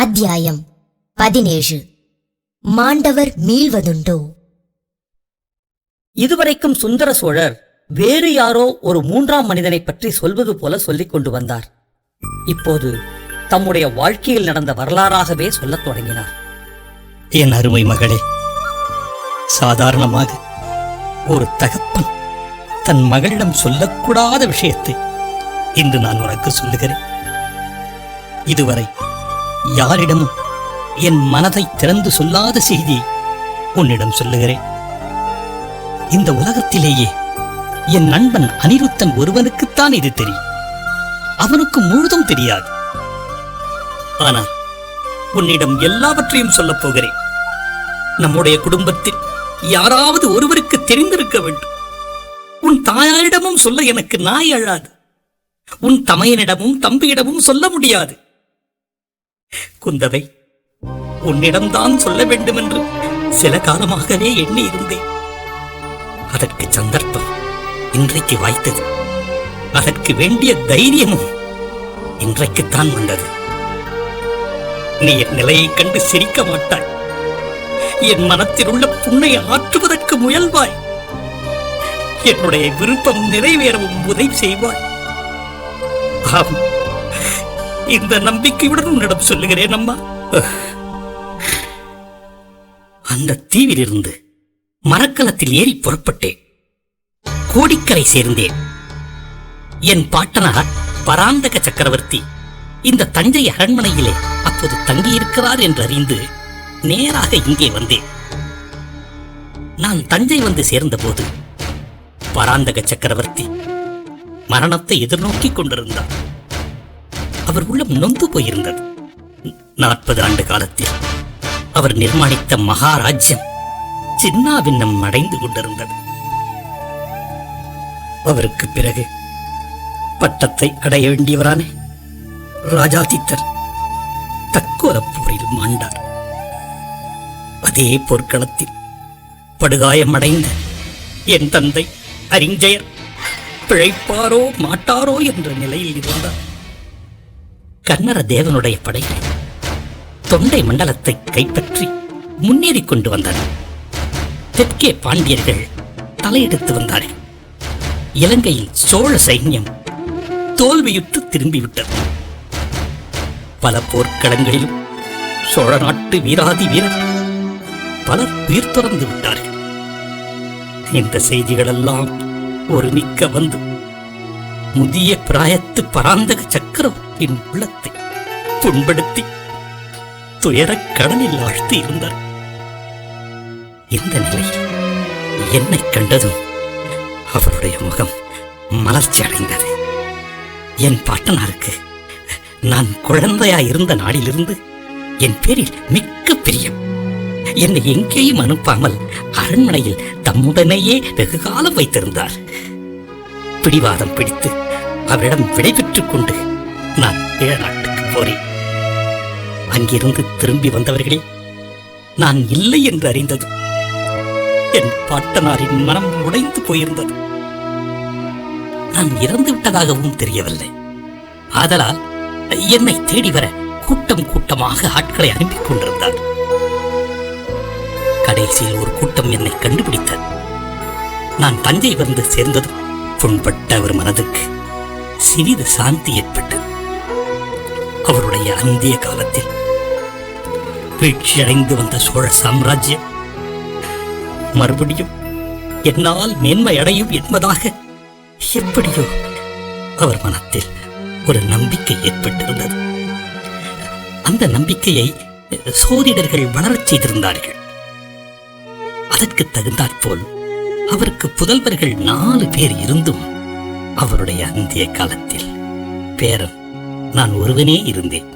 அத்தியாயம் 17. மாண்டவர் மீள்வதுண்டோ? இதுவரைக்கும் சுந்தர சோழர் வேறு யாரோ ஒரு மூன்றாம் மனிதனை பற்றி சொல்வது போல சொல்லிக் கொண்டு வந்தார். இப்போது தம்முடைய வாழ்க்கையில் நடந்த வரலாறாகவே சொல்லத் தொடங்கினார். என் அருமை மகளே, சாதாரணமாக ஒரு தகப்பன் தன் மகளிடம் சொல்லக்கூடாத விஷயத்தை இன்று நான் உனக்கு சொல்லுகிறேன். இதுவரை யாரிடமும் என் மனதை திறந்து சொல்லாத செய்தியை உன்னிடம் சொல்லுகிறேன். இந்த உலகத்திலேயே என் நண்பன் அனிருத்தன் ஒருவனுக்குத்தான் இது தெரியும். அவனுக்கு முழுதும் தெரியாது. ஆனால் உன்னிடம் எல்லாவற்றையும் சொல்லப் போகிறேன். நம்முடைய குடும்பத்தில் யாராவது ஒருவருக்கு தெரிந்திருக்க வேண்டும். உன் தாயாரிடமும் சொல்ல எனக்கு நாய் அழாது. உன் தமையனிடமும் தம்பியிடமும் சொல்ல முடியாது. குந்தவை, உன்னிடம்தான் சொல்ல வேண்டும் என்று சில காலமாகவே எண்ணி இருந்தேன். அதற்கு சந்தர்ப்பம் இன்றைக்கு வாய்த்தது. அதற்கு வேண்டிய தைரியமும் இன்றைக்குத்தான் வந்தது. நீ என் நிலையை கண்டு சிரிக்க மாட்டாய். என் மனத்தில் உள்ள புண்ணையை ஆற்றுவதற்கு முயல்வாய். என்னுடைய விருப்பம் நிறைவேறவும் உதவி செய்வாய். ஆம், இந்த நம்பிக்கையுடன் உன்னிடம் சொல்லுகிறேன் அம்மா. அந்த தீவிலிருந்து மரக்கலத்தில் ஏறி புறப்பட்டேன். கோடிக்கரை சேர்ந்தேன். என் பாட்டனார் பராந்தக சக்கரவர்த்தி இந்த தஞ்சை அரண்மனையிலே அப்போது தங்கியிருக்கிறார் என்று அறிந்து நேராக இங்கே வந்தேன். நான் தஞ்சை வந்து சேர்ந்தபோது பராந்தக சக்கரவர்த்தி மரணத்தை எதிர்நோக்கி கொண்டிருந்தார். அவர் உள்ளம் நொந்து போயிருந்தது. 40 ஆண்டு காலத்தில் அவர் நிர்மாணித்த மகாராஜ்யம் சின்னாபின்னம் அடைந்து கொண்டிருந்தது. அவருக்கு பிறகு பட்டத்தை அடைய வேண்டியவரான ராஜாதித்தர் தக்கோலப் போரில் மாண்டார். அதே போர்க்களத்தில் படுகாயமடைந்த என் தந்தை அரிஞ்சயர் பிழைப்பாரோ மாட்டாரோ என்ற நிலையில் இருந்தார். கன்னர தேவனுடைய படைகள் தொண்டை மண்டலத்தை கைப்பற்றி முன்னேறிக் கொண்டு வந்தனர். தெற்கே பாண்டியர்கள் தலையெடுத்து வந்தார்கள். இலங்கையில் சோழ சைன்யம் தோல்வியுற்று திரும்பிவிட்டது. பல போர்க்களங்களிலும் சோழ நாட்டு வீராதி வீரர் பலர் உயிர் துறந்து விட்டார்கள். இந்த செய்திகளெல்லாம் ஒருமிக்க வந்து முதிய பிராயத்து பராந்தக சக்கரவர்த்தியின் உள்ளத்தை புண்படுத்தி துயரக் கடலில் ஆழ்த்தி இருந்தார். இந்த நிலையில் என்னை கண்டதும் அவருடைய முகம் மலர்ச்சி அடைந்தது. என் பாட்டனாருக்கு நான் குழந்தையாய் இருந்த நாளிலிருந்து என் பேரில் மிக்க பிரியம். என்னை எங்கேயும் அனுப்பாமல் அரண்மனையில் தம்முடனேயே வெகு காலம் வைத்திருந்தார். பிடிவாதம் பிடித்து அவரிடம் விடைபெற்றுக் கொண்டு நான் நாட்டுக்கு போறேன். அங்கிருந்து திரும்பி வந்தவர்களே நான் இல்லை என்று அறிந்தது என் பாட்டனாரின் மனம் உடைந்து போயிருந்தது. நான் இறந்து விட்டதாகவும் தெரியவில்லை. ஆதலால் என்னை தேடி வர கூட்டம் கூட்டமாக ஆட்களை அனுப்பிக் கொண்டிருந்தார். கடைசியில் ஒரு கூட்டம் என்னை கண்டுபிடித்தது. நான் தஞ்சை வந்து சேர்ந்ததும் புண்பட்ட அவர் மனதுக்கு சிறிது சாந்தி ஏற்பட்டது. அவருடைய அந்திய காலத்தில் வீழ்ச்சியடைந்து வந்த சோழ சாம்ராஜ்யம் மறுபடியும் என்னால் மேன்மை அடையும் என்பதாக எப்படியோ அவர் மனத்தில் ஒரு நம்பிக்கை ஏற்பட்டிருந்தது. அந்த நம்பிக்கையை சோதிடர்கள் வளரச் செய்திருந்தார்கள். அதற்கு தகுந்தாற்போல் அவருக்கு புதல்வர்கள் 4 பேர் இருந்தும் அவருடைய அந்திய காலத்தில் பேரன் நான் ஒருவனே இருந்தேன்.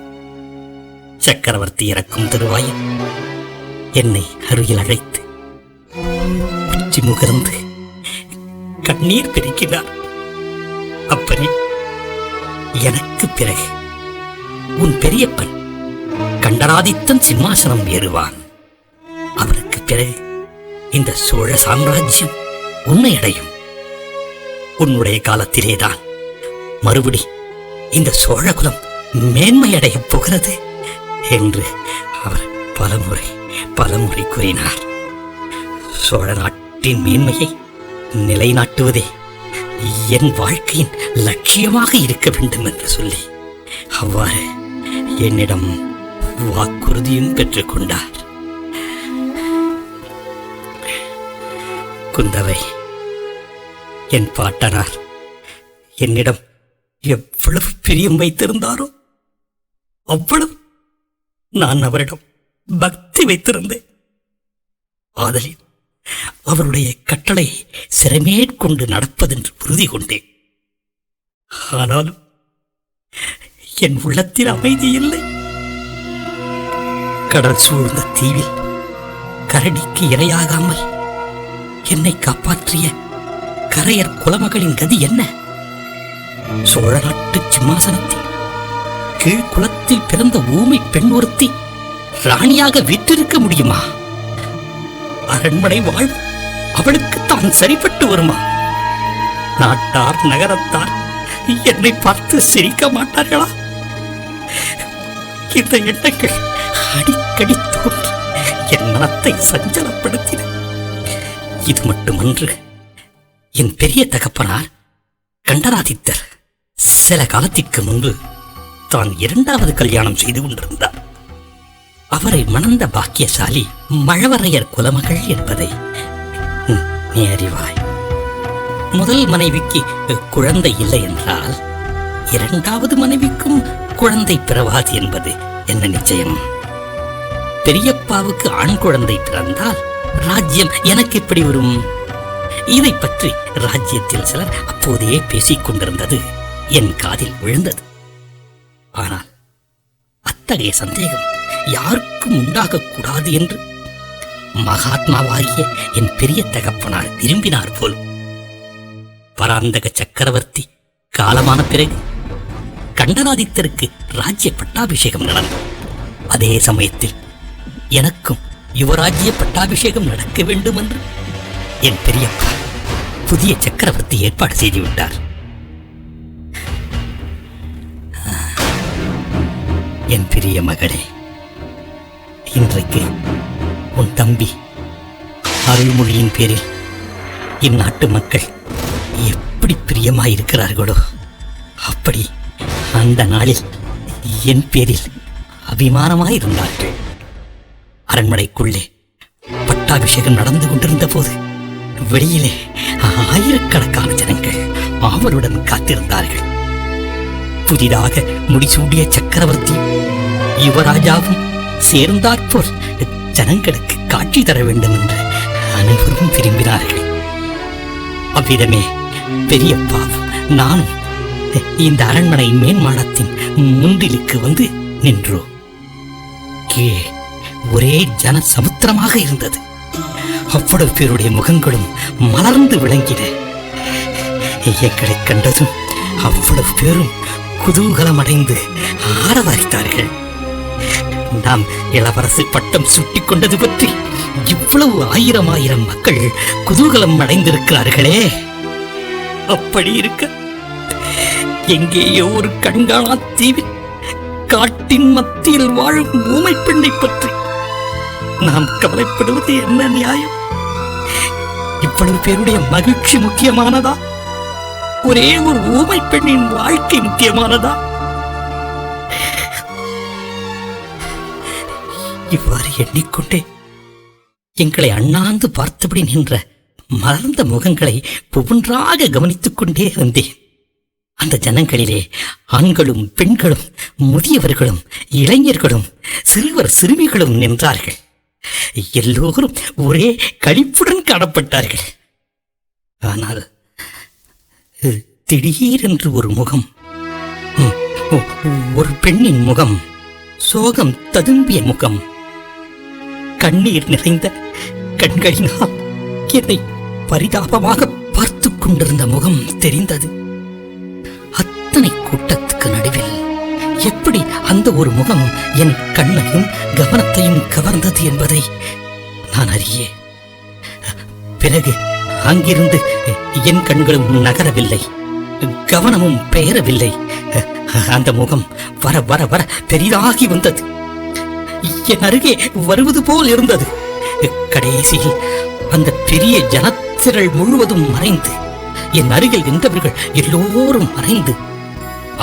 சக்கரவர்த்தி இறக்கும் தருவாயில் என்னை அருகில் அழைத்து உச்சி முகர்ந்து கண்ணீர் பெருக்கினார். அப்பனே, எனக்கு பிறகு உன் பெரியப்பன் கண்டராதித்தன் சிம்மாசனம் ஏறுவான். அவருக்கு பிறகு இந்த சோழ சாம்ராஜ்யம் உன்னை அடையும். உன்னுடைய காலத்திலேதான் மறுபடி இந்த சோழகுலம் மேன்மையடையப் போகிறது என்று அவர் பலமுறை கூறினார். சோழ நாட்டின் மேன்மையை நிலைநாட்டுவதே என் வாழ்க்கையின் லட்சியமாக இருக்க வேண்டும் என்று சொல்லி அவ்வாறு என்னிடம் வாக்குறுதியும் பெற்றுக் கொண்டார். குந்தவை, என் பாட்டனார் என்னிடம் எவ்வளவு பிரியம் வைத்திருந்தாரோ அவ்வளவு நான் அவரிடம் பக்தி வைத்திருந்தேன். ஆதலில் அவருடைய கட்டளை சிறமேற்கொண்டு நடப்பதென்று உறுதி கொண்டேன். ஆனாலும் என் உள்ளத்தில் அமைதி இல்லை. கடல் சூழ்ந்த தீவில் கரடிக்கு இரையாகாமல் என்னை காப்பாற்றிய கரையர் குலமகளின் கதி என்ன? சோழ நாட்டு சிம்மாசனத்தில் கீழ்குலத்தில் பிறந்த ஊமை பெண் ஒருத்தி ராணியாக வீற்றிருக்க முடியுமா? அரண்மனை வாழ்வு அவளுக்கு தான் சரிப்பட்டு வருமா? நாட்டார் நகரத்தார் என்னை பார்த்து சிரிக்க மாட்டார்களா? இந்த எண்ணங்கள் அடிக்கடி தோன்றி என் மனத்தை சஞ்சலப்படுத்தின. இது மட்டுமன்று, என் பெரிய தகப்பனார் கண்டராதித்தர் சில காலத்திற்கு முன்பு தான் 2வது கல்யாணம் செய்து கொண்டிருந்தார். அவரை மணந்த பாக்கியசாலி மழவரையர் குலமகள் என்பதை நீ அறிவாய். முதல் மனைவிக்கு குழந்தை இல்லை என்றால் 2வது மனைவிக்கும் குழந்தை பிறவாது என்பது என்ன நிச்சயம்? பெரியப்பாவுக்கு ஆண் குழந்தை பிறந்தால் ராஜ்யம் எனக்கு எப்படி வரும்? இதை பற்றி ராஜ்யத்தில் சிலர் அப்போதே பேசிக் கொண்டிருந்தது என் காதில் விழுந்தது. ஆனால் அத்தகைய சந்தேகம் யாருக்கும் உண்டாகக்கூடாது என்று மகாத்மாவாகிய என் பெரிய தகப்பனார் விரும்பினார் போல். பராந்தக சக்கரவர்த்தி காலமான பிறகு கண்டராதித்தருக்கு ராஜ்ய பட்டாபிஷேகம் நடந்தது. அதே சமயத்தில் எனக்கும் யுவராஜ்ய பட்டாபிஷேகம் நடக்க வேண்டும் என்று என் பெரியப்பா புதிய சக்கரவர்த்தி ஏற்பாடு செய்துவிட்டார். என் பெரிய மகளே, இன்றைக்கு உன் தம்பி அருள்மொழியின் பேரில் இந்நாட்டு மக்கள் எப்படி பிரியமாயிருக்கிறார்களோ அப்படி அந்த நாளில் என் பேரில் அபிமானமாயிருந்தார்கள். அரண்மனைக்குள்ளே பட்டாபிஷேகம் நடந்து கொண்டிருந்த போது வெளியிலே ஆயிரக்கணக்கான ஜனங்கள் ஆவலுடன் காத்திருந்தார்கள். புதிதாக முடிசூடிய சக்கரவர்த்தி யுவராஜாவும் சேர்ந்தாற்போல் ஜனங்களுக்கு காட்சி தர வேண்டும் என்று அனைவரும் விரும்பினார்கள். அவ்விதமே பெரியப்பாவும் நானும் இந்த அரண்மனை மேன்மாடத்தின் முன்றிலுக்கு வந்து நின்றோம். கீழே ஒரே ஜன சமுத்திரமாக இருந்தது. அவ்வளவு பேருடைய முகங்களும் மலர்ந்து விளங்கின. எங்களை கண்டதும் அவ்வளவு பேரும் குதூகலம் அடைந்து ஆரவாரித்தார்கள். நாம் இளவரசு பட்டம் சுட்டிக் கொண்டது பற்றி இவ்வளவு ஆயிரம் மக்கள் குதூகலம் அடைந்திருக்கிறார்களே. அப்படி இருக்க எங்கேயோ ஒரு கண்காணா தீவில் காட்டின் மத்தியில் வாழும் ஊமை பெண்ணை பற்றி நாம் கவலைப்படுவது என்ன நியாயம்? இவ்வளவு பேருடைய மகிழ்ச்சி முக்கியமானதா? ஒரே ஒரு ஊமை பெண்ணின் வாழ்க்கை முக்கியமானதா? இவ்வாறு எண்ணிக்கொண்டே எங்களை அண்ணாந்து பார்த்தபடி நின்ற மலர்ந்த முகங்களை ஒவ்வொன்றாக கவனித்துக் கொண்டே வந்தேன். அந்த ஜனங்களிலே ஆண்களும் பெண்களும் முதியவர்களும் இளைஞர்களும் சிறுவர் சிறுமிகளும் நின்றார்கள். எல்லோரும் ஒரே களிப்புடன் காணப்பட்டார்கள். ஆனால் திடீரென்று ஒரு முகம், ஒரு பெண்ணின் முகம், சோகம் ததும்பிய முகம், கண்ணீர் நிறைந்த கண்களினால் என்னை பரிதாபமாக பார்த்து கொண்டிருந்த முகம் தெரிந்தது. அத்தனை கூட்டத்துக்கு நடுவில் எப்படி அந்த ஒரு முகம் என் கண்ணையும் கவனத்தையும் கவர்ந்தது என்பதை நான் அறியேன். பிறகு அங்கிருந்து என் கண்களும் நகரவில்லை, கவனமும் பெயரவில்லை. அந்த முகம் வர வர வர பெரிதாகி வந்தது. என் அருகே வருவது போல் இருந்தது. கடைசியில் அந்த பெரிய ஜனத்திரள் முழுவதும் மறைந்து, என் அருகில் நின்றவர்கள் எல்லோரும் மறைந்து,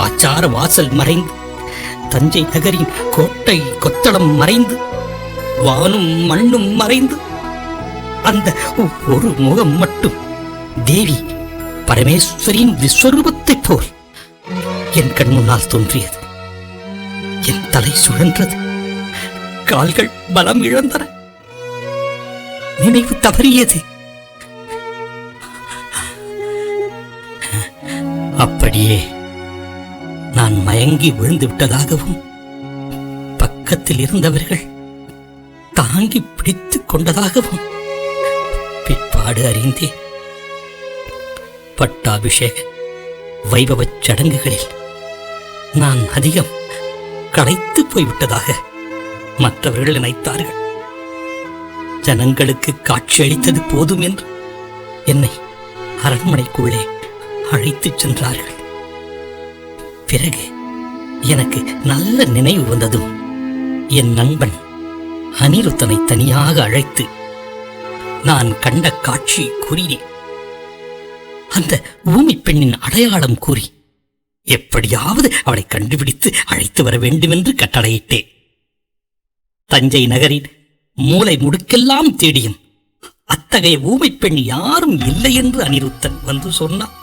ஆச்சார வாசல் மறைந்து, தஞ்சை நகரின் கோட்டை கொத்தளம் மறைந்து, வானும் மண்ணும் மறைந்து, அந்த ஒரு முகம் மட்டும் தேவி பரமேஸ்வரியின் விஸ்வரூபத்தைப் போல் என் கண் முன்னால் தோன்றியது. என் தலை சுழன்றது, கால்கள் பலம் இழந்தன, நினைவு தவறியது. அப்படியே நான் மயங்கி விழுந்து விட்டதாகவும், பக்கத்தில் இருந்தவர்கள் தாங்கி பிடித்துக் கொண்டதாகவும் பிற்பாடு அறிந்தேன். பட்டாபிஷேக வைபவச் சடங்குகளில் நான் அதிகம் களைத்து போய்விட்டதாக மற்றவர்கள் நினைத்தார்கள். ஜனங்களுக்கு காட்சியளித்தது போதும் என்று என்னை அரண்மனைக்குள்ளே அழைத்துச் சென்றார்கள். பிறகு எனக்கு நல்ல நினைவு வந்ததும் என் நண்பன் அனிருத்தனை தனியாக அழைத்து நான் கண்ட காட்சி கூறினேன். அந்த ஊமை பெண்ணின் அடையாளம் கூறி எப்படியாவது அவளை கண்டுபிடித்து அழைத்து வர வேண்டும் என்று கட்டளையிட்டேன். தஞ்சை நகரின் மூலை முடுக்கெல்லாம் தேடியும் அத்தகைய ஊமை பெண் யாரும் இல்லை என்று அனிருத்தன் வந்து சொன்னான்.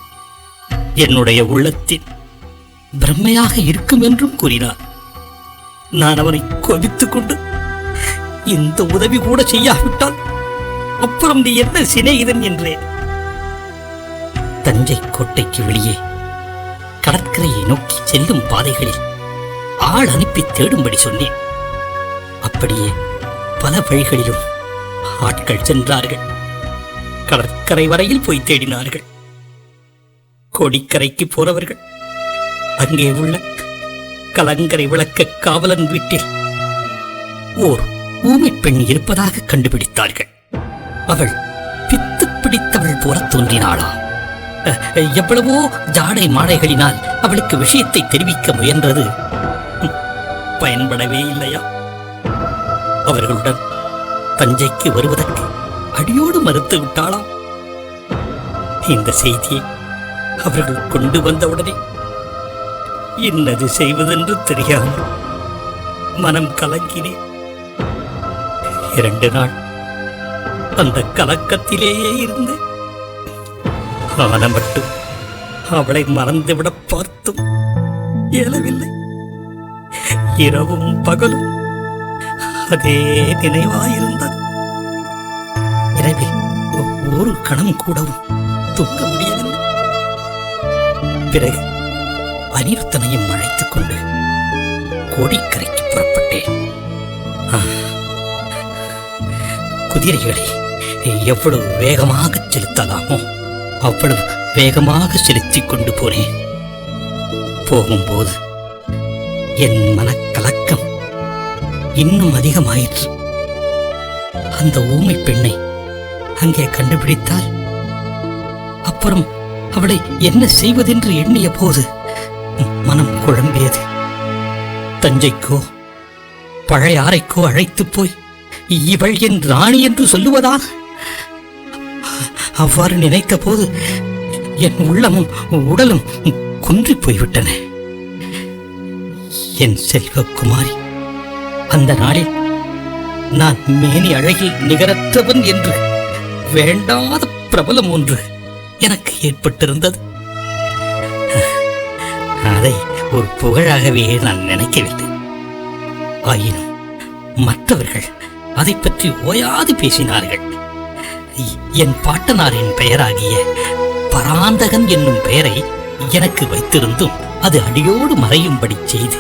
என்னுடைய உள்ளத்தில் பிரம்மையாக இருக்கும் என்றும் கூறினார். நான் அவனை கோபித்துக் கொண்டு, இந்த உதவி கூட செய்யாவிட்டால் அப்புறம் நீ என்ன சிநேகிதன் என்றேன். தஞ்சை கோட்டைக்கு வெளியே கடற்கரையை நோக்கி செல்லும் பாதைகளில் ஆள் அனுப்பி தேடும்படி சொன்னேன். அப்படியே பல வழிகளிலும் ஆட்கள் சென்றார்கள். கடற்கரை வரையில் போய் தேடினார்கள். கோடிக்கரைக்கு போறவர்கள் அங்கே உள்ள கலங்கரை விளக்க காவலன் வீட்டில் ஓர் ஊமை பெண் இருப்பதாக கண்டுபிடித்தார்கள். அவள் பித்து பிடித்தவள் போல தோன்றினாளாம். எவ்வளவோ ஜாடை மாடைகளினால் அவளுக்கு விஷயத்தை தெரிவிக்க முயன்றது பயன்படவே இல்லையா? அவர்களுடன் தஞ்சைக்கு வருவதற்கு அடியோடு மறுத்து விட்டாளாம். இந்த செய்தியை அவர்கள் கொண்டு வந்தவுடனே என்னது செய்வதென்று தெரியாமல் மனம் கலங்கினேன். 2 நாள் அந்த கலக்கத்திலேயே இருந்து ஆன மட்டும் அவளை மறந்துவிட பார்த்தும் இயலவில்லை. இரவும் பகலும் அதே நினைவாயிருந்தது. இரவில் ஒரு கணம் கூடவும் தூங்க முடியவில்லை. பிறகு அனிருத்தனையும் அழைத்துக் கொண்டு கோடிக்கரைக்கு புறப்பட்டேன். குதிரைகளை எவ்வளவு வேகமாக செலுத்தலாமோ அவ்வளவு வேகமாக செலுத்திக் கொண்டு போனேன். போகும்போது என் மனக்கலக்கம் இன்னும் அதிகமாயிற்று. அந்த ஊமை பெண்ணை அங்கே கண்டுபிடித்தால் அப்புறம் அவளை என்ன செய்வதென்று எண்ணிய போது மனம் குழம்பியது. தஞ்சைக்கோ பழையாறைக்கோ அழைத்து போய் இவள் என் ராணி என்று சொல்லுவதா? அவ்வாறு நினைத்த போது என் உள்ளமும் உடலும் குன்றி போய்விட்டன. என் செல்வக்குமாரி அந்த நாளில் நான் மேனி அழகில் நிகரற்றவன் என்று வேண்டாத பிரபலம் ஒன்று எனக்கு ஏற்பட்டிருந்தது. அதை ஒரு புகழாகவே நான் நினைக்கவில்லை. ஆயினும் மற்றவர்கள் அதை பற்றி ஓயாது பேசினார்கள். என் பாட்டனாரின் பெயராகிய பராந்தகன் என்னும் பெயரை எனக்கு வைத்திருந்தும் அது அடியோடு மறையும்படி செய்து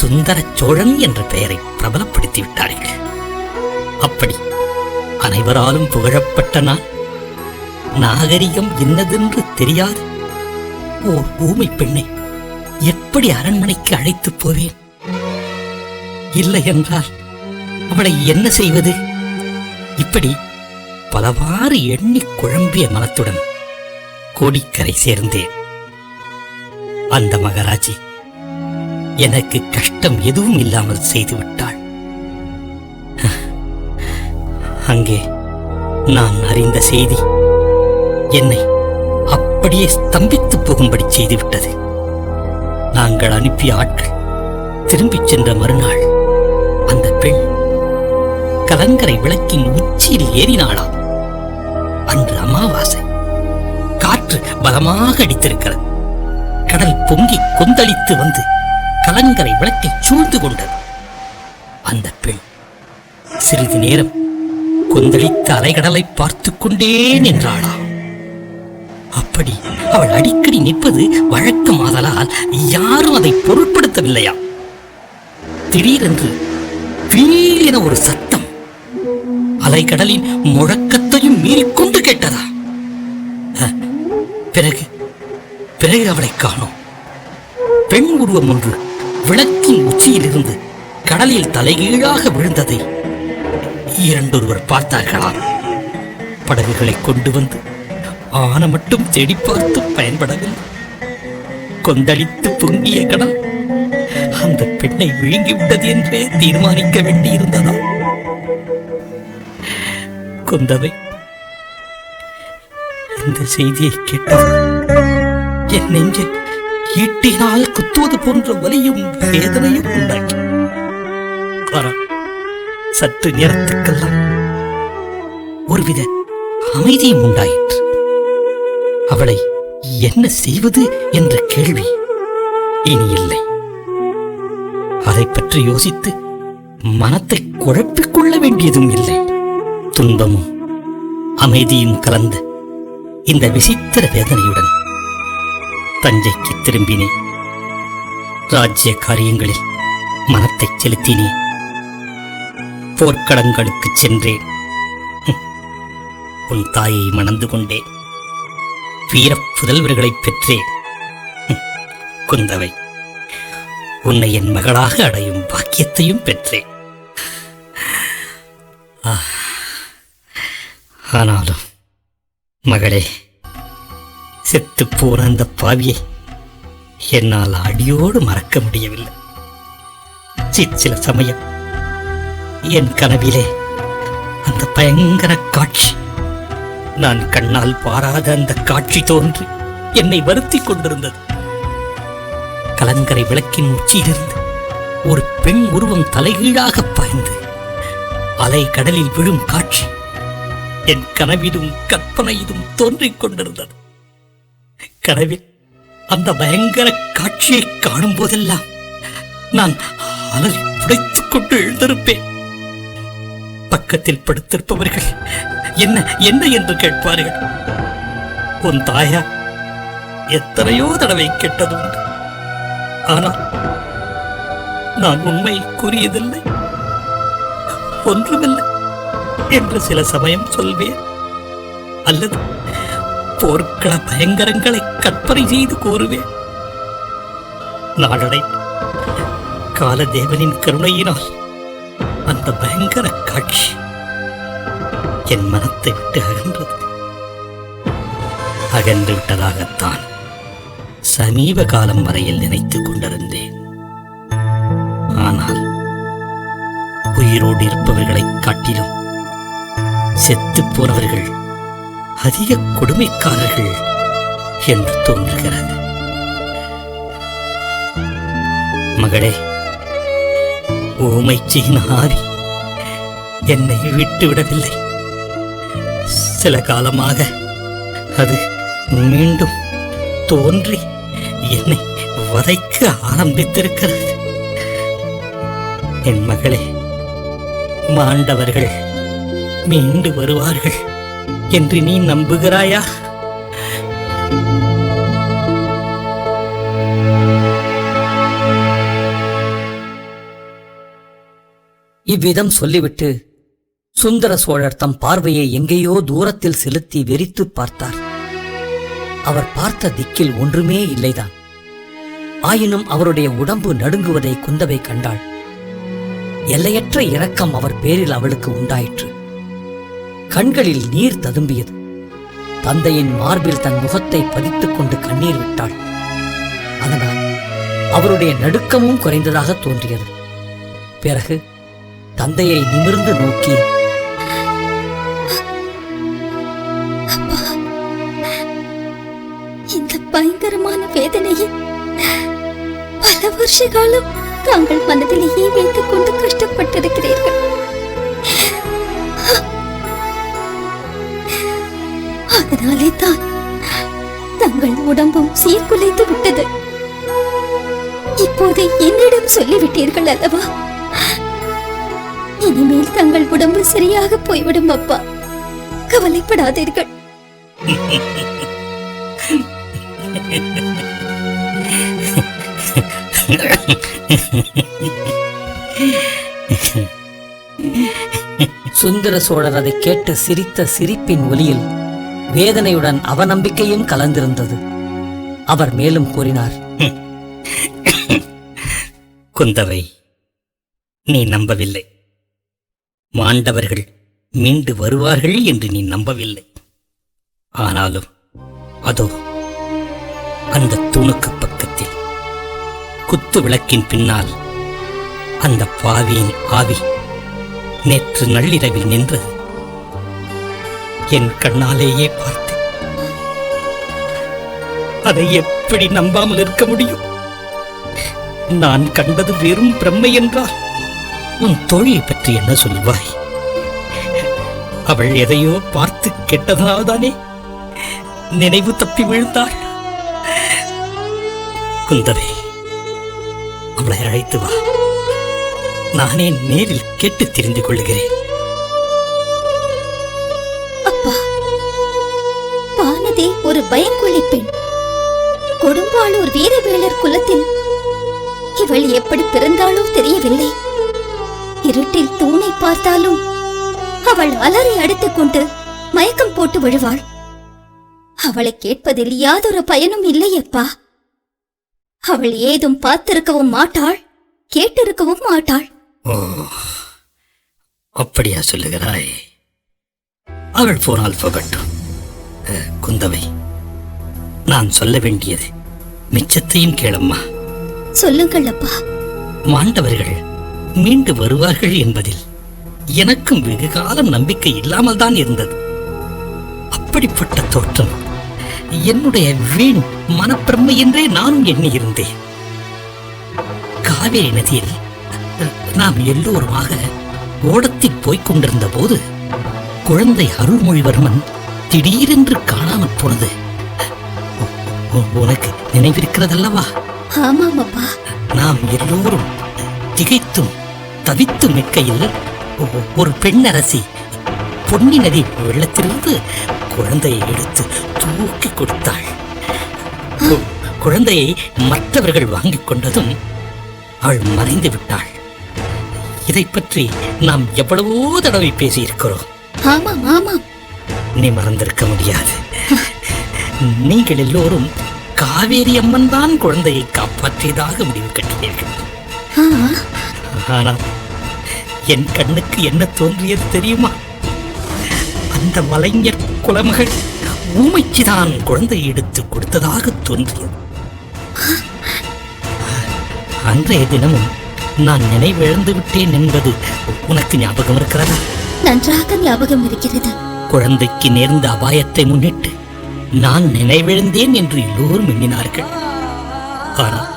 சுந்தர சோழன் என்ற பெயரை பிரபலப்படுத்தி விட்டார்கள். அப்படி அனைவராலும் புகழப்பட்ட நான் நாகரிகம் என்னதென்று தெரியாது ஓர் ஊமை பெண்ணை எப்படி அரண்மனைக்கு அழைத்துப் போவேன்? இல்லை என்றால் அவளை என்ன செய்வது? இப்படி பலவாறு எண்ணி குழம்பிய மனத்துடன் கோடிக்கரை சேர்ந்தேன். அந்த மகாராஜி எனக்கு கஷ்டம் எதுவும் இல்லாமல் செய்துவிட்டாள். அங்கே நான் அறிந்த செய்தி என்னை அப்படியே ஸ்தம்பித்து போகும்படி செய்துவிட்டது. நாங்கள் அனுப்பிய ஆட்கள் திரும்பிச் சென்ற மறுநாள் அந்த பெண் கலங்கரை விளக்கின் உச்சியில் ஏறினாளாம். அன்று அமாவாசை. காற்று பலமாக அடித்திருக்கிறது. கடல் பொங்கி கொந்தளித்து வந்து கலங்கரை விளக்கை சூழ்ந்து கொண்டது. அந்த பெண் சிறிது நேரம் கொந்தளித்த அலைகடலை பார்த்துக் கொண்டே நின்றாளாம். அப்படி அவள் அடிக்கடி நிற்பது வழக்கமாதலால் யாரும் அதை பொருட்படுத்தவில்லையா. திடீரென்று வீல் என ஒரு சத்தம் அலைகடலின் முழக்கத்தையும் மீறிக்கொண்டு கேட்டதா. பிறகு பிறகு அவளை காணோம். பெண் உருவம் ஒன்று விளக்கின் உச்சியிலிருந்து கடலில் தலைகீழாக விழுந்ததை இரண்டொருவர் பார்த்தார்களாம். படகுகளை கொண்டு வந்து ஆன மட்டும் தேடி பார்த்து பயன்படவில்லை. கொந்தளித்து பொங்கிய கடல் அந்த பெண்ணை விழுங்கிவிட்டது என்றே தீர்மானிக்க வேண்டியிருந்ததா. கொந்தவை இந்த செய்தியை கேட்டது என் நெஞ்சில் ஈட்டினால் குத்துவது போன்ற வலியும் வேதனையும் உண்டாக்கி, சற்று நேரத்துக்கெல்லாம் ஒருவித அமைதியும் உண்டாயிற்று. அவளை என்ன செய்வது என்ற கேள்வி இனி இல்லை. அதை பற்றி யோசித்து மனத்தை குழப்பிக் கொள்ள வேண்டியதும் இல்லை. துன்பமும் அமைதியும் கலந்த இந்த விசித்திர வேதனையுடன் தஞ்சைக்கு திரும்பினேன். ராஜ்ய காரியங்களில் மனத்தை செலுத்தினேன். போர்க்களங்களுக்கு சென்றேன். உன் தாயை மணந்து கொண்டேன். வீர புதல்வர்களை பெற்றேன். குந்தவை, உன்னை என் மகளாக அடையும் பாக்கியத்தையும் பெற்றேன். ஆனாலும் மகளே, செத்துப்போன அந்த பாவியை என்னால் அடியோடு மறக்க முடியவில்லை. சில சமயம் என் கனவிலே அந்த பயங்கர காட்சி, நான் கண்ணால் பாராத அந்த காட்சி தோன்றி என்னை வருத்திக் கொண்டிருந்தது. கலங்கரை விளக்கின் உச்சியிலிருந்து ஒரு பெண் உருவம் தலைகீழாக பாய்ந்து அலை கடலில் விழும் காட்சி என் கனவிலும் கற்பனையிலும் தோன்றிக் கொண்டிருந்தது. கனவில் அந்த பயங்கர காட்சியை காணும் போதெல்லாம் நான் அலறி புடைத்துக் கொண்டு எழுந்திருப்பேன். பக்கத்தில் படுத்திருப்பவர்கள் என்ன என்ன என்று கேட்பார்கள். உன் தாயா எத்தனையோ தடவை கேட்டது உண்டு. ஆனால் நான் உண்மை கூறியதில்லை, ஒன்றுமில்லை என்று சில சமயம் சொல்வேன். அல்லது போர்க்கள பயங்கரங்களை கற்பனை செய்து கூறுவேன். நாளடை காலதேவனின் கருணையினால் அந்த பயங்கர காட்சி என் மனத்தை விட்டு அகன்றது. அகன்று விட்டதாகத்தான் சமீப காலம் வரையில் நினைத்துக் கொண்டிருந்தேன். ஆனால் உயிரோடு இருப்பவர்களைக் காட்டிலும் செத்துப் போனவர்கள் அதிக கொடுமைக்காரர்கள் என்று தோன்றுகிறது. மகளே, ஊமை செய்த ஆவி என்னை விட்டுவிடவில்லை. சில காலமாக அது மீண்டும் தோன்றி என்னை வதைக்க ஆரம்பித்திருக்கிறது. என் மகளே, மாண்டவர்கள் மீண்டு வருவார்கள் என்று நீ நம்புகிறாயா? இவ்விதம் சொல்லிவிட்டு சுந்தர சோழர் தம் பார்வையை எங்கேயோ தூரத்தில் செலுத்தி வெறித்து பார்த்தார். அவர் பார்த்த திக்கில் ஒன்றுமே இல்லைதான். ஆயினும் அவருடைய உடம்பு நடுங்குவதை குந்தவை கண்டாள். எல்லையற்ற இரக்கம் அவர் பேரில் அவளுக்கு உண்டாயிற்று. கண்களில் நீர் ததும்பியது. தந்தையின் மார்பில் தன் முகத்தை பதித்துக் கொண்டு கண்ணீர் விட்டாள். அதனால் அவருடைய நடுக்கமும் குறைந்ததாக தோன்றியது. பிறகு தந்தையை நிமிர்ந்து நோக்கி, பயங்கரமான வேதனையை பல வருஷ காலம் தாங்கள் மனதிலேயே வைத்துக் கொண்டு கஷ்டப்பட்டிருக்கிறீர்கள். அதனாலே தான் தங்கள் உடம்பும் சீர்குலைத்து விட்டது. இப்போது என்னிடம் சொல்லிவிட்டீர்கள் அல்லவா? இனிமேல் தங்கள் உடம்பு சரியாக போய்விடும் அப்பா, கவலைப்படாதீர்கள். சுந்தர சோழர் அதை கேட்டு சிரித்த சிரிப்பின் ஒலியில் வேதனையுடன் அவநம்பிக்கையும் கலந்திருந்தது. அவர் மேலும் கூறினார், குந்தவை, நீ நம்பவில்லை. மாண்டவர்கள் மீண்டு வருவார்கள் என்று நீ நம்பவில்லை. ஆனாலும் அதோ அந்த தூணுக்கு பக்கத்தில் குத்து விளக்கின் பின்னால் அந்த பாவியின் ஆவி நேற்று நள்ளிரவில் நின்றது. என் கண்ணாலேயே பார்த்தேன். அதை எப்படி நம்பாமல் இருக்க முடியும்? நான் கண்டது வெறும் பிரம்மை என்றால் உன் தோழியை பற்றி என்ன சொல்வாய்? அவள் எதையோ பார்த்து கெட்டதனால்தானே நினைவு தப்பி விழுந்தாள். குந்தவை, அவளை அழைத்து வா. நானே நேரில் கேட்டு தெரிந்து கொள்கிறேன். அப்பா, வானதி ஒரு பயங்கொள்ளி பெண். கொடும்பாளூர் வீரவேலர் குலத்தில் இவள் எப்படி பிறந்தாளோ தெரியவில்லை. இருட்டில் தூணை பார்த்தாலும் அவள் அலறி அடித்துக் கொண்டு மயக்கம் போட்டு விழுவாள். அவளை கேட்பதில் யாதொரு பயனும் இல்லையப்பா. அவள் ஏதும் பார்த்திருக்கவும் மாட்டாள், கேட்டிருக்கவும் மாட்டாள். ஓ, அப்படியா சொல்லுகிறாய்? அவள் போனால் போகட்டும். குந்தவை, நான் சொல்ல வேண்டியது மிச்சத்தையும் கேளம்மா. சொல்லுங்கள் அப்பா. மாண்டவர்கள் மீண்டு வருவார்கள் என்பதில் எனக்கும் வெகு காலம் நம்பிக்கை இல்லாமல் தான் இருந்தது. அப்படிப்பட்ட தோற்றம் என்னுடைய வீண் மனப்பிரமை என்றே நானும் எண்ணியிருந்தேன். காவேரி நதியில் நாம் எல்லோருமாக ஓடத்தில் போய்க் கொண்டிருந்த போது குழந்தை அருள்மொழிவர்மன் திடீரென்று காணாமற் போனது உனக்கு நினைவிருக்கிறதல்லவா? ஆமாம் அப்பா. நாம் எல்லோரும் திகைத்தும் தவித்தும் நிற்கையில் ஒரு பெண்ணரசி பொன்னி நதி வெள்ளத்திலிருந்து குழந்தையை எடுத்து தூக்கி கொடுத்தாள். குழந்தையை மற்றவர்கள் வாங்கிக் கொண்டதும் அவள் மறைந்து விட்டாள். இதை பற்றி நாம் எவ்வளவோ தடவை பேசியிருக்கிறோம். ஆமாம் ஆமாம். நீ மறந்திருக்க முடியாது. நீங்கள் எல்லோரும் காவேரி அம்மன் தான் குழந்தையை காப்பாற்றியதாக முடிவு கட்டினீர்கள். ஆனால் என் கண்ணுக்கு என்ன தோன்றியது தெரியுமா? அந்த மலைஞர் குலமகள் ஊமைச்சிதான் குழந்தையை எடுத்து கொடுத்ததாக தோன்றியது. அன்றைய தினமும் நான் நினைவிழந்து விட்டேன் என்பது உனக்கு ஞாபகம் இருக்கிறதா? நன்றாக ஞாபகம் இருக்கிறது. குழந்தைக்கு நேர்ந்த அபாயத்தை முன்னிட்டு நான் நினைவிழந்தேன் என்று எல்லோரும் எண்ணினார்கள். ஆனால்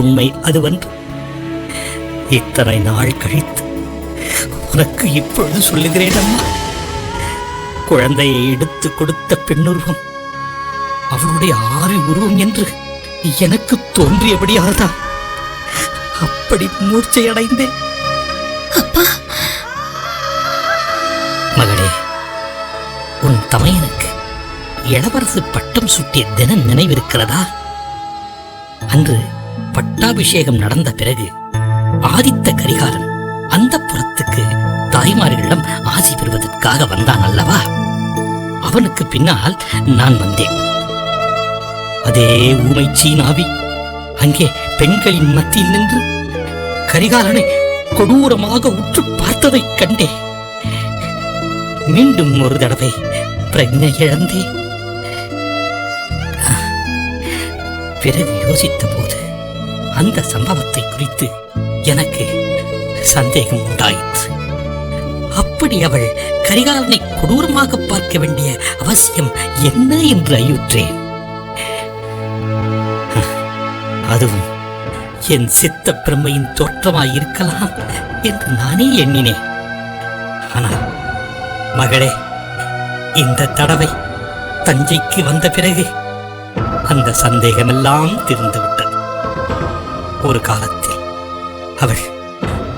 உண்மை அதுவன்று. இத்தனை நாள் கழித்து உனக்கு இப்பொழுது சொல்லுகிறேன் அம்மா. குழந்தையை எடுத்து கொடுத்த பெண்ணுருவம் அவளுடைய ஆவி உருவம் என்று எனக்கு தோன்றியபடியால்தான் அப்படி மூர்ச்சையடைந்தேன். அப்பா. மகளே, உன் தமையனுக்கு இளவரசு பட்டம் சூட்டிய தினம் நினைவிருக்கிறதா? அன்று பட்டாபிஷேகம் நடந்த பிறகு ஆதித்த கரிகாலன் அந்த புறத்துக்கு தாய்மார்களிடம் ஆசி பெறுவதற்காக வந்தான் அல்லவா? அவனுக்கு பின்னால் நான் வந்தேன். அதே ஊமை சீனாவி அங்கே பெண்களின் மத்தியில் நின்று கரிகாலனை கொடூரமாக உற்று பார்த்ததைக் கண்டேன். மீண்டும் ஒரு தடவை பிரஜை இழந்தேன். பிறகு யோசித்த போது அந்த சம்பவத்தை குறித்து எனக்கு சந்தேகம் உண்டாயிற்று. அப்படி அவள் கரிகாலனை கொடூரமாக பார்க்க வேண்டிய அவசியம் என்ன என்று ஐயுற்றேன். அதுவும் என் சித்த பிரம்மையின் தோற்றமாயிருக்கலாம் என்று நானே எண்ணினேன். ஆனால் மகளே, இந்த தடவை தஞ்சைக்கு வந்த பிறகு அந்த சந்தேகமெல்லாம் தீர்ந்துவிட்டது. ஒரு காலத்தில் அவள்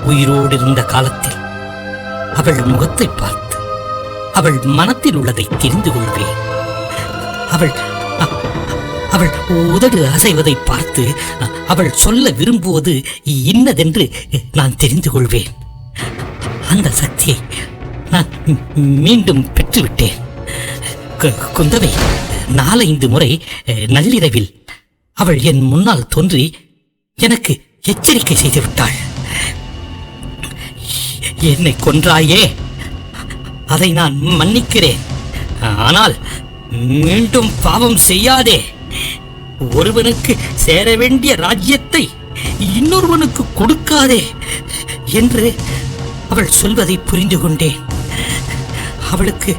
உயிரோடு இருந்த காலத்தில் அவள் முகத்தை பார்த்து அவள் மனத்தில் உள்ளதை தெரிந்து கொள்வேன். அவள் அவள் உதடு அசைவதை பார்த்து அவள் சொல்ல விரும்புவது இன்னதென்று நான் தெரிந்து கொள்வேன். அந்த சக்தியை நான் மீண்டும் பெற்றுவிட்டேன். குந்தவை 4-5 முறை நள்ளிரவில் அவள் என் முன்னால் தோன்றி எனக்கு எச்சரிக்கை செய்து விட்டாள். என்னை கொன்றாயே, அதை நான் மன்னிக்கிறேன். ஆனால் மீண்டும் பாவம் செய்யாதே. ஒருவனுக்கு சேர வேண்டிய ராஜ்யத்தை இன்னொருவனுக்கு கொடுக்காதே என்று அவள் சொல்வதை புரிந்து கொண்டேன். அவளுக்கு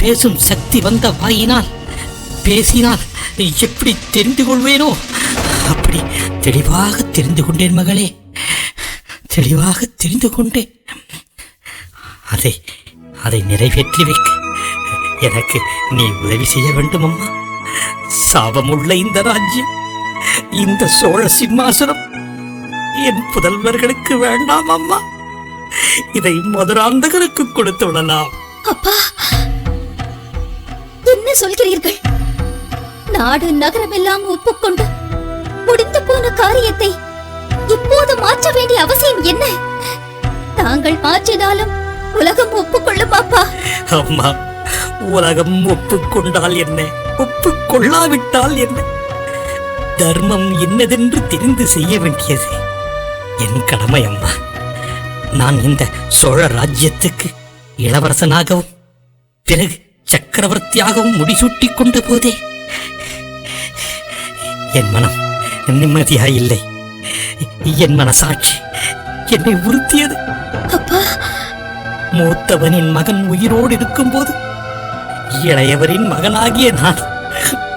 பேசும் சக்தி வந்த வாயினால் பேசினால் எப்படி தெரிந்து கொள்வேனோ அப்படி தெளிவாக தெரிந்து கொண்டேன் மகளே, தெளிவாக தெரிந்து கொண்டேன். அதை நிறைவேற்றி வைக்க எனக்கு நீ உதவி செய்ய வேண்டும் அம்மா. சாபமுள்ள இந்த ராஜ்யம், இந்த சோழ சிம்மாசனம் என் புதல்வர்களுக்கு வேண்டாம் அம்மா. இதை மதுராந்தகனுக்கு கொடுத்து விடலாம். அப்பா, என்ன சொல்கிறீர்கள்? நாடு நகரம் எல்லாம் ஒப்புக்கொண்டு முடிந்து போன காரியத்தை இப்போது மாற்ற வேண்டிய அவசியம் என்ன? தாங்கள் மாற்றினாலும் உலகம் ஒப்புக்கொள்ளும் அப்பா. அம்மா, உலகம் ஒப்புக்கொண்டால் என்ன, ஒப்புக்கொள்ளாவிட்டால் என்ன? தர்மம் என்னதென்று தெரிந்து செய்ய வேண்டியது என் கடமை அம்மா. நான் இந்த சோழ ராஜ்யத்துக்கு இளவரசனாகவும் பிறகு சக்கரவர்த்தியாகவும் முடிசூட்டிக் கொண்ட போதே என் மனம் நிம்மதியாயில்லை. என் மனசாட்சி என்னை உறுத்தியது. அப்பா, மூத்தவனின் மகன் உயிரோடு இருக்கும் போது இளையவரின் மகனாகிய நான்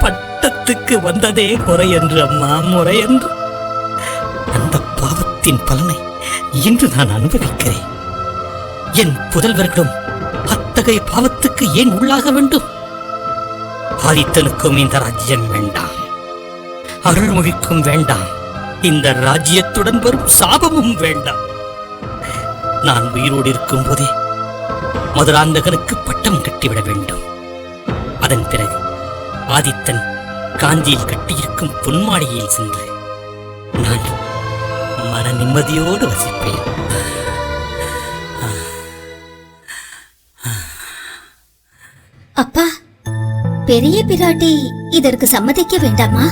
பட்டத்துக்கு வந்ததே முறையன்று அம்மா, முறையன்று. அந்த பாவத்தின் பலனை இன்று நான் அனுபவிக்கிறேன். என் புதல்வர்களும் அத்தகைய பாவத்துக்கு ஏன் உள்ளாக வேண்டும்? ஆதித்தனுக்கும் இந்த ராஜ்யம் வேண்டாம், அருள்மொழிக்கும் வேண்டாம், இந்த ராஜ்யத்துடன் வரும் சாபமும் வேண்டாம். நான் உயிரோடு இருக்கும் போதே மதுராந்தகனுக்கு பட்டம் கட்டிவிட வேண்டும். அதன் பிறகு ஆதித்தன் காஞ்சியில் கட்டியிருக்கும் பொன்மாடியில் சென்று நான் மன நிம்மதியோடு வசிப்பேன். அப்பா, பெரிய பிராட்டி இதற்கு சம்மதிக்க வேண்டாமா?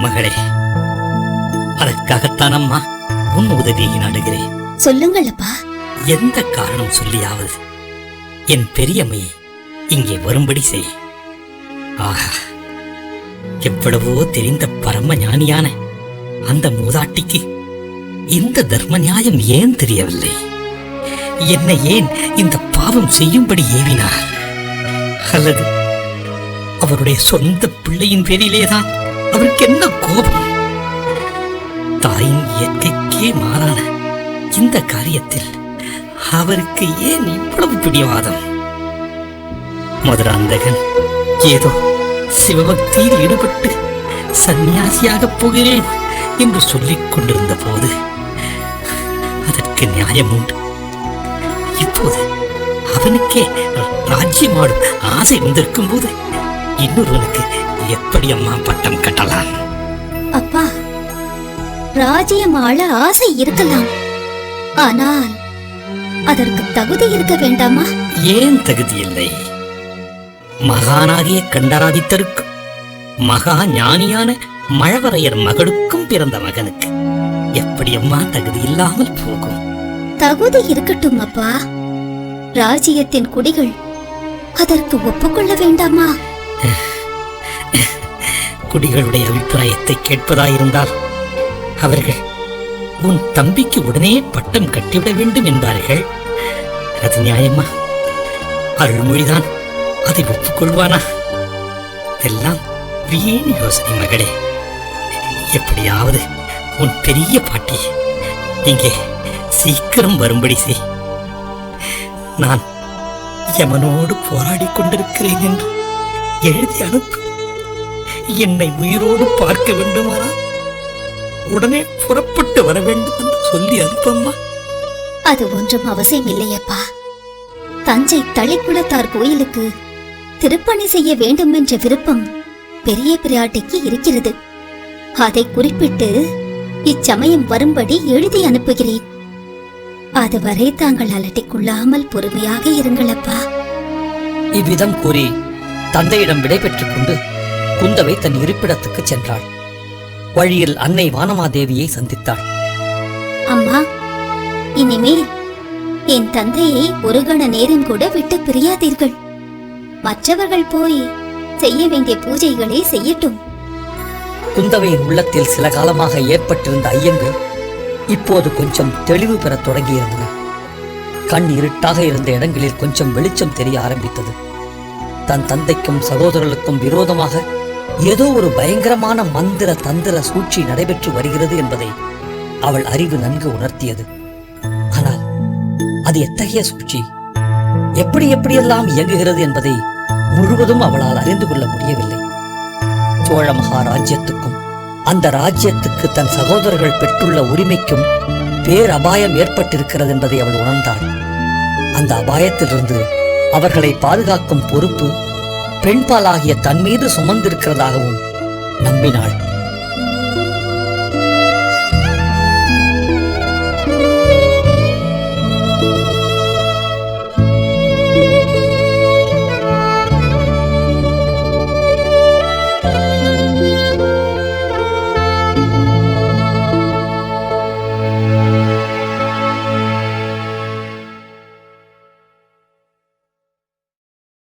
மகளே, அதற்காகத்தான் அம்மா உன் உதவியை நாடுகிறேன். சொல்லுங்கள் அப்பா. எந்த காரணம் சொல்லியாவது என் பெரியம்மையை இங்கே வரும்படி செய். ஆஹா, எவ்வளவோ தெரிந்த பரம ஞானியான அந்த மூதாட்டிக்கு இந்த தர்ம நியாயம் ஏன் தெரியவில்லை? என்னை ஏன் இந்த பாவம் செய்யும்படி ஏவினார்? அல்லது அவருடைய சொந்த பிள்ளையின் பேரிலேதான் அவருக்கு என்ன கோபம்? தாயின் இயற்கைக்கே மாறான இந்த காரியத்தில் அவருக்கு ஏன் இவ்வளவு பிடிவாதம்? மதுராந்தகன் ஏதோ சிவபக்தியில் ஈடுபட்டு சந்நியாசியாக போகிறேன் என்று சொல்லிக் கொண்டிருந்த போது அதற்கு நியாயம் உண்டு. இப்போது அவனுக்கே ராஜ்யமாடும் ஆசை வந்திருக்கும் போது இன்னொருவனுக்கு எப்படி அம்மா பட்டம் கட்டலாம்? அப்பா, ராஜ்யம் ஆள ஆசை இருக்கலாம், ஆனால் அதற்கு தகுதி இருக்க வேண்டாமா? ஏன் தகுதி இல்லை? மகானாகிய கண்டராதித்தருக்கும் மகா ஞானியான மழவரையர் மகளுக்கும் பிறந்த மகனுக்கு எப்படி அம்மா தகுதி இல்லாமல் போகும்? தகுதி இருக்கட்டும் அப்பா. ராஜ்யத்தின் குடிகள் அதற்கு ஒப்புக்கொள்ள வேண்டாமா? குடிகளுடைய அபிப்பிராயத்தை கேட்பதாயிருந்தால் அவர்கள் உன் தம்பிக்கு உடனே பட்டம் கட்டிவிட வேண்டும் என்பார்கள். அது நியாயமா? அருள்மொழிதான் அதை ஒப்புக்கொள்வானா? இதெல்லாம் வீண் யோசனை மகளே, எப்படியாவது உன் பெரிய பாட்டி இங்கே சீக்கிரம் வரும்படி செய். நான் யமனோடு போராடி கொண்டிருக்கிறேன் என்று எழுதி அனுப்பு. என்னை உயிரோடு பார்க்க வேண்டுமானால் உடனே புறப்பட்டு வர வேண்டும் என்று சொல்லி அனுப்பம்மா. அது ஒன்றும் அவசியம் இல்லையப்பா. தஞ்சை தளிக்குளத்தார் கோயிலுக்கு திருப்பணி செய்ய வேண்டும் என்ற விருப்பம் பெரிய பிராட்டிக்கு இருக்கிறது. அதை குறிப்பிட்டு இச்சமயம் வரும்படி எழுதி அனுப்புகிறேன். அதுவரை தாங்கள் அலட்டிக்கொள்ளாமல் பொறுமையாக இருங்களப்பா. இவ்விதம் கூறி தந்தையிடம் விடை பெற்றுக் கொண்டு குந்தவை தன் இருப்பிடத்துக்கு சென்றாள். வழியில் அன்னை வானமாதேவியை சந்தித்தாள். அம்மா, இனிமேல் என் தந்தையை ஒரு கண நேரம் கூட விட்டு பிரியாதீர்கள். மற்றவர்கள் போய் செய்ய வேண்டிய பூஜைகளை செய்யட்டும். குந்தவையின் உள்ளத்தில் சில காலமாக ஏற்பட்டிருந்த ஐயங்கள் இப்போது கொஞ்சம் தெளிவு பெறத் தொடங்கியிருந்தன. கண் இருட்டாக இருந்த இடங்களில் கொஞ்சம் வெளிச்சம் தெரிய ஆரம்பித்தது. தன் தந்தைக்கும் சகோதரர்களுக்கும் விரோதமாக ஏதோ ஒரு பயங்கரமான மந்திர தந்திர சூழ்ச்சி நடைபெற்று வருகிறது என்பதை அவள் அறிவு நன்கு உணர்த்தியது. ஆனால் அது எத்தகைய சூழ்ச்சி, எப்படியெல்லாம் இயங்குகிறது என்பதை முழுவதும் அவளால் அறிந்து கொள்ள முடியவில்லை. சோழ மகாராஜ்யத்துக்கும் அந்த ராஜ்யத்துக்கு தன் சகோதரர்கள் பெற்றுள்ள உரிமைக்கும் பேரபாயம் ஏற்பட்டிருக்கிறது என்பதை அவள் உணர்ந்தாள். அந்த அபாயத்திலிருந்து அவர்களை பாதுகாக்கும் பொறுப்பு பெண்பாலாகிய தன் மீது சுமந்திருக்கிறதாகவும் நம்பினாள்.